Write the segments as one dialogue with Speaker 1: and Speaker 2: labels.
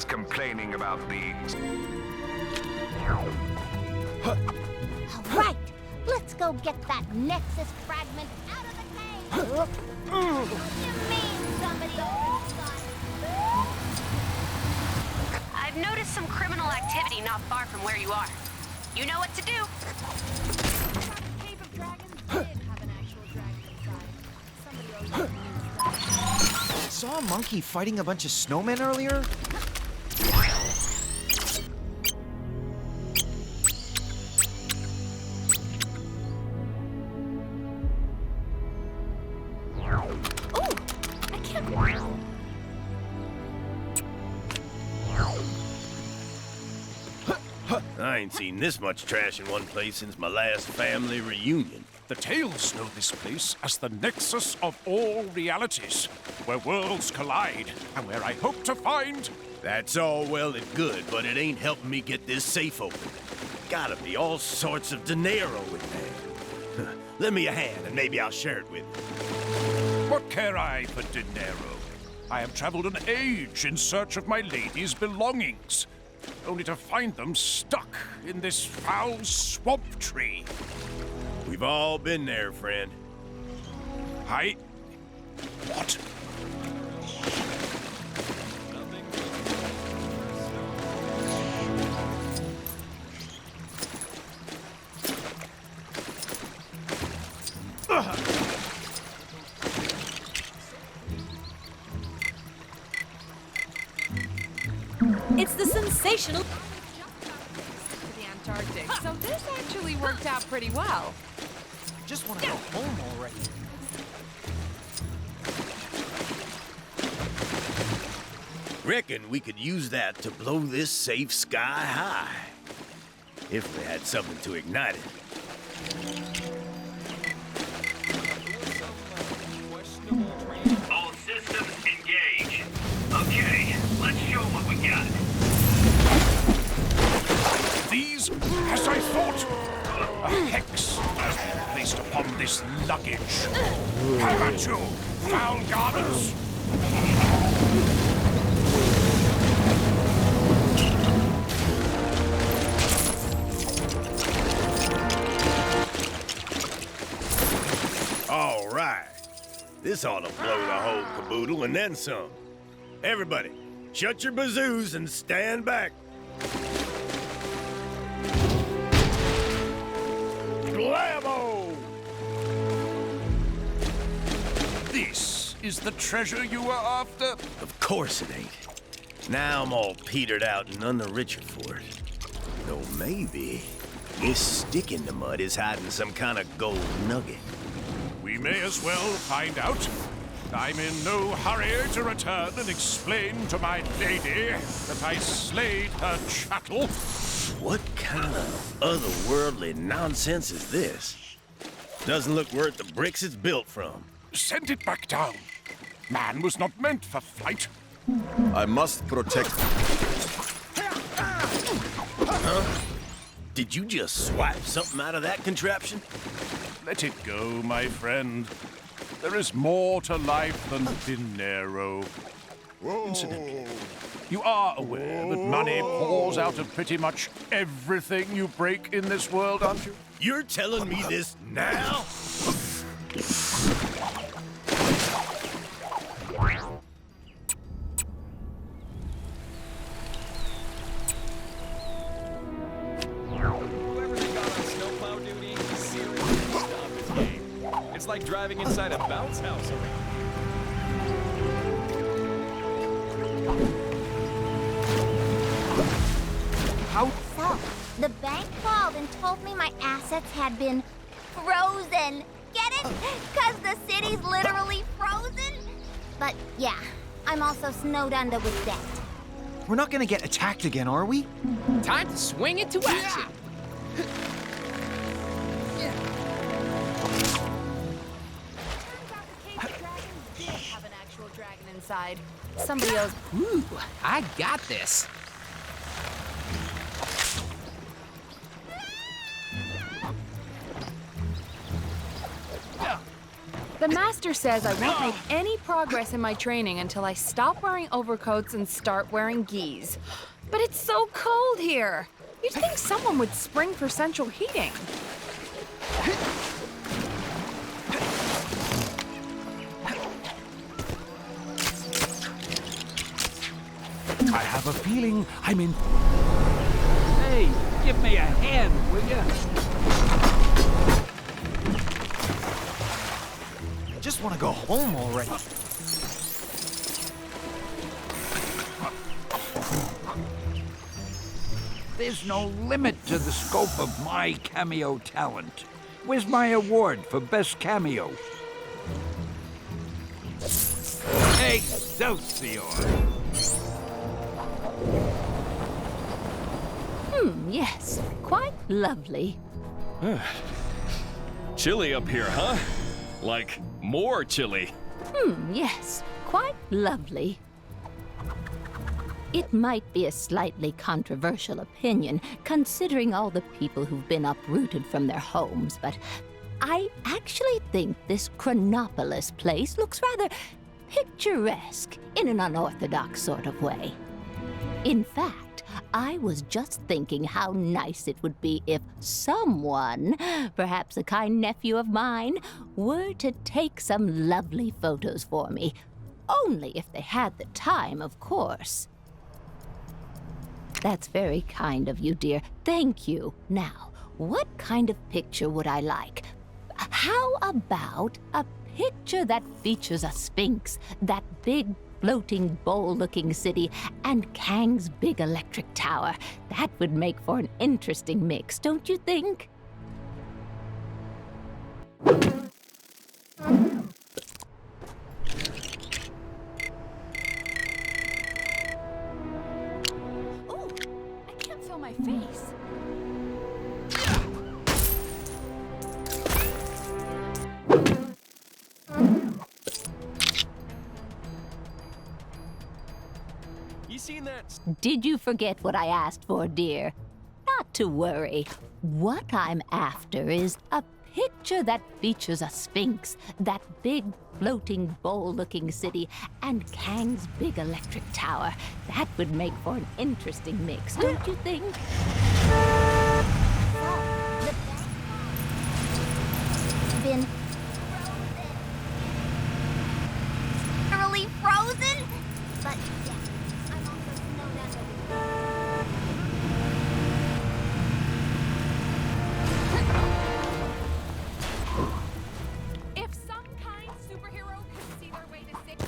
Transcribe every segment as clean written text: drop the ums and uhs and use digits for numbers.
Speaker 1: citizens complaining about the...
Speaker 2: All right, let's go get that Nexus fragment out of the cave. What do you mean somebody opened fire?
Speaker 3: I've noticed some criminal activity not far from where you are. You know what to do.
Speaker 4: Cave of Dragons did have an actual dragon inside. Somebody else used that.
Speaker 5: Saw a monkey fighting a bunch of snowmen earlier?
Speaker 6: I ain't seen this much trash in one place since my last family reunion.
Speaker 7: The tales know this place as the nexus of all realities, where worlds collide, and where I hope to find...
Speaker 6: That's all well and good, but it ain't helping me get this safe open. Gotta be all sorts of dinero in there. Lend me a hand, and maybe I'll share it with you.
Speaker 7: What care I for dinero? I have traveled an age in search of my lady's belongings, only to find them stuck in this foul swamp tree.
Speaker 6: We've all been there, friend.
Speaker 7: What?
Speaker 4: It's the sensational to the Antarctic. So this actually worked out pretty well.
Speaker 5: Just want to go home already.
Speaker 6: Reckon we could use that to blow this safe sky high. If we had something to ignite it.
Speaker 8: All systems engage. Okay, let's show what we got.
Speaker 7: These, as I thought, a hex has been placed upon this luggage. Have at you, foul garments!
Speaker 6: All right. This ought to blow the whole caboodle and then some. Everybody, shut your bazoos and stand back. Blammo!
Speaker 7: This is the treasure you were after?
Speaker 6: Of course it ain't. Now I'm all petered out and none the richer for it. Though maybe this stick in the mud is hiding some kind of gold nugget.
Speaker 7: We may as well find out. I'm in no hurry to return and explain to my lady that I slayed her chattel.
Speaker 6: What kind of otherworldly nonsense is this? Doesn't look worth the bricks it's built from.
Speaker 7: Send it back down. Man was not meant for flight.
Speaker 9: I must protect...
Speaker 6: Huh? Did you just swipe something out of that contraption?
Speaker 7: Let it go, my friend. There is more to life than dinero. Incidentally, you are aware that money pours out of pretty much everything you break in this world, aren't you?
Speaker 6: You're telling me this now?
Speaker 10: Whoever they got on snowplow duty seriously stopped this game. It's like driving inside a bounce house around.
Speaker 2: So, the bank called and told me my assets had been frozen. Get it? 'Cause the city's literally frozen? But yeah, I'm also snowed under with debt.
Speaker 5: We're not gonna get attacked again, are we?
Speaker 11: Time to swing it to action.
Speaker 4: Turns out the Cave of Dragons did have an actual dragon inside. Somebody else.
Speaker 11: Ooh, I got this.
Speaker 4: The master says I won't make any progress in my training until I stop wearing overcoats and start wearing gis. But it's so cold here. You'd think someone would spring for central heating.
Speaker 7: I have a feeling I'm in...
Speaker 10: Hey, give me a hand, will ya?
Speaker 5: I just want to go home already.
Speaker 1: There's no limit to the scope of my cameo talent. Where's my award for best cameo? Excelsior!
Speaker 12: Yes, quite lovely.
Speaker 10: Chilly up here, huh? Like, more chilly.
Speaker 12: Yes, quite lovely. It might be a slightly controversial opinion, considering all the people who've been uprooted from their homes, but I actually think this Chronopolis place looks rather picturesque in an unorthodox sort of way. In fact, I was just thinking how nice it would be if someone, perhaps a kind nephew of mine, were to take some lovely photos for me. Only if they had the time, of course. That's very kind of you, dear. Thank you. Now, what kind of picture would I like? How about a picture that features a sphinx, that big floating bowl-looking city, and Kang's big electric tower? That would make for an interesting mix, don't you think?
Speaker 4: Oh, I can't feel my face.
Speaker 10: You seen that?
Speaker 12: Did you forget what I asked for, dear? Not to worry. What I'm after is a picture that features a sphinx, that big floating bowl-looking city, and Kang's big electric tower. That would make for an interesting mix, don't you think?
Speaker 2: Been literally frozen? But yeah, I'm also snowed under.
Speaker 4: If some kind superhero could see their way to six...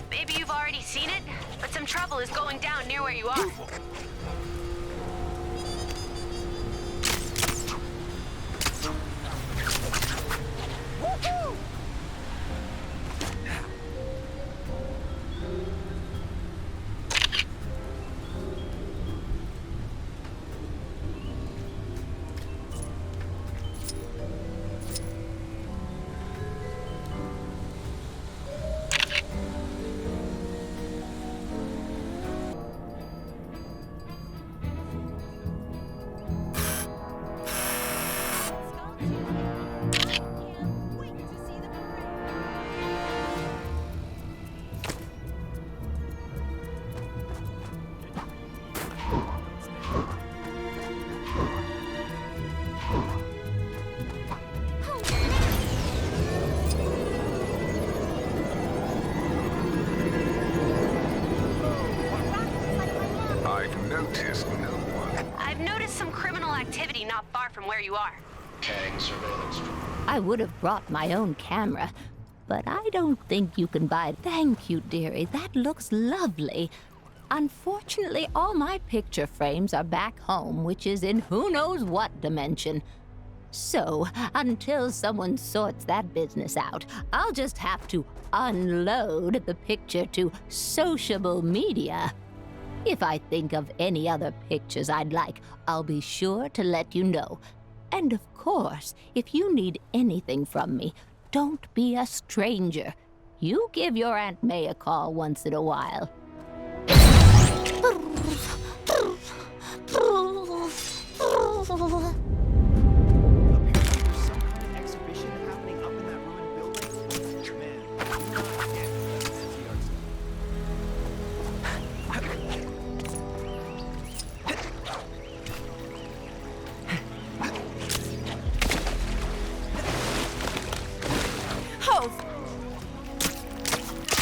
Speaker 3: Maybe you've already seen it, but some trouble is going down near where you are. I've noticed some criminal activity not far from where you are.
Speaker 12: I would have brought my own camera, but I don't think you can buy... Thank you, dearie. That looks lovely. Unfortunately, all my picture frames are back home, which is in who knows what dimension. So, until someone sorts that business out, I'll just have to unload the picture to sociable media. If I think of any other pictures I'd like, I'll be sure to let you know. And of course, if you need anything from me, don't be a stranger. You give your Aunt May a call once in a while.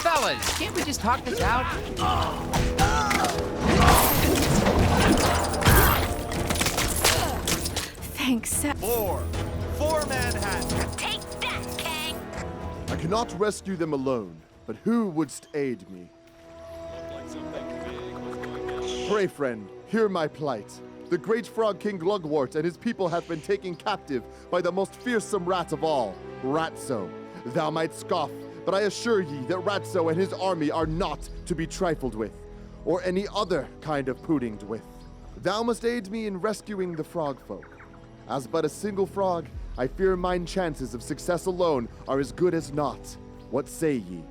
Speaker 11: Fellas, can't we just talk this out?
Speaker 4: Thanks.
Speaker 5: For Manhattan.
Speaker 3: Take that, Kang!
Speaker 9: I cannot rescue them alone, but who wouldst aid me? Pray, friend, hear my plight. The great frog king Glugwort and his people have been taken captive by the most fearsome rat of all, Ratso. Thou might scoff, but I assure ye that Ratso and his army are not to be trifled with, or any other kind of puddinged with. Thou must aid me in rescuing the frog folk. As but a single frog, I fear mine chances of success alone are as good as naught. What say ye?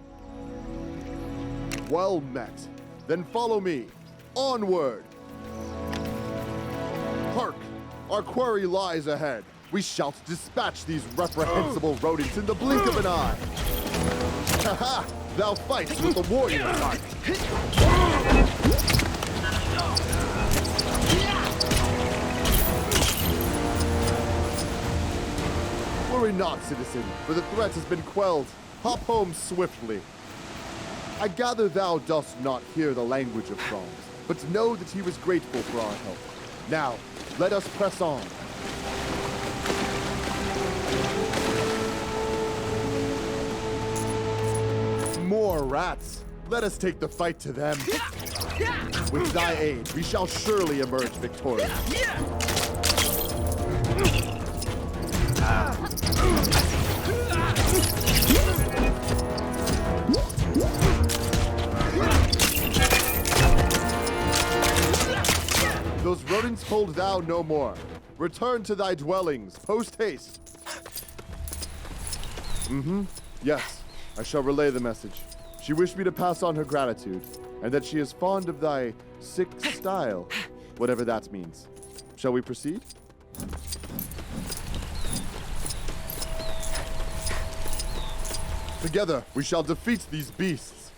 Speaker 9: Well met. Then follow me. Onward! Hark! Our quarry lies ahead. We shall dispatch these reprehensible rodents in the blink of an eye. Ha-ha! Thou fights with the warrior heart. Worry not, citizen, for the threat has been quelled. Hop home swiftly. I gather thou dost not hear the language of frogs, but know that he was grateful for our help. Now, let us press on. More rats. Let us take the fight to them. With thy aid, we shall surely emerge victorious. Those rodents hold thou no more. Return to thy dwellings, post haste. Yes, I shall relay the message. She wished me to pass on her gratitude, and that she is fond of thy sick style, whatever that means. Shall we proceed? Together, we shall defeat these beasts.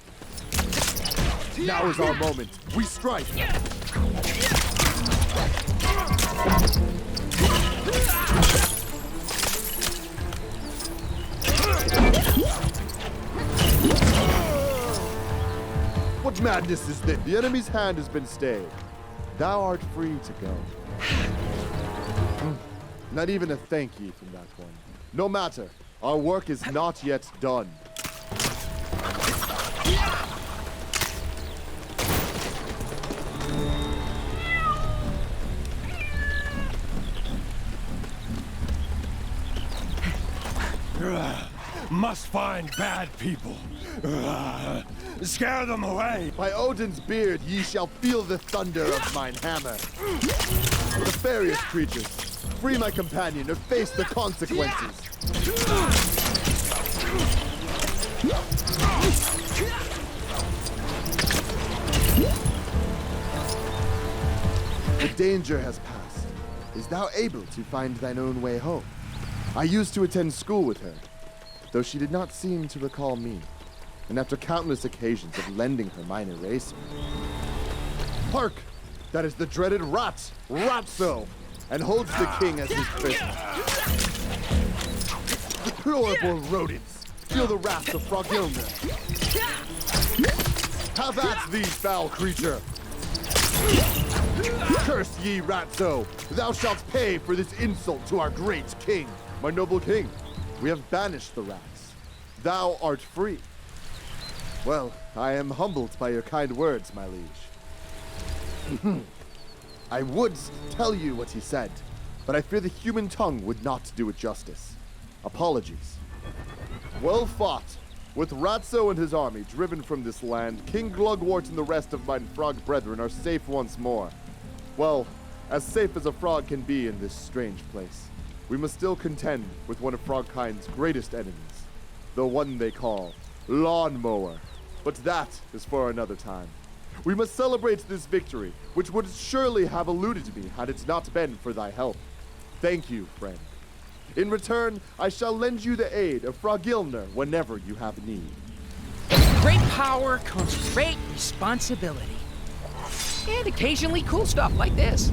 Speaker 9: Now is our moment. We strike! What madness is this? The enemy's hand has been stayed. Thou art free to go. Not even a thank ye from that one. No matter. Our work is not yet done.
Speaker 6: Must find bad people. Scare them away.
Speaker 9: By Odin's beard, ye shall feel the thunder of mine hammer. Nefarious creatures, free my companion or face the consequences. The danger has passed. Is thou able to find thine own way home? I used to attend school with her, though she did not seem to recall me, and after countless occasions of lending her mine eraser. Hark! That is the dreaded Rat, Ratso, and holds the king as his prisoner. Deplorable rodents! Feel the wrath of Frogilner. Have at thee, foul creature! Curse ye, Ratso! Thou shalt pay for this insult to our great king. My noble king, we have banished the rats. Thou art free. Well, I am humbled by your kind words, my liege. I would tell you what he said, but I fear the human tongue would not do it justice. Apologies. Well fought. With Ratso and his army driven from this land, King Glugwort and the rest of my frog brethren are safe once more. Well, as safe as a frog can be in this strange place. We must still contend with one of Frogkind's greatest enemies, the one they call Lawnmower. But that is for another time. We must celebrate this victory, which would surely have eluded me had it not been for thy help. Thank you, friend. In return, I shall lend you the aid of Frogilner whenever you have need.
Speaker 11: Great power comes great responsibility. And occasionally cool stuff like this.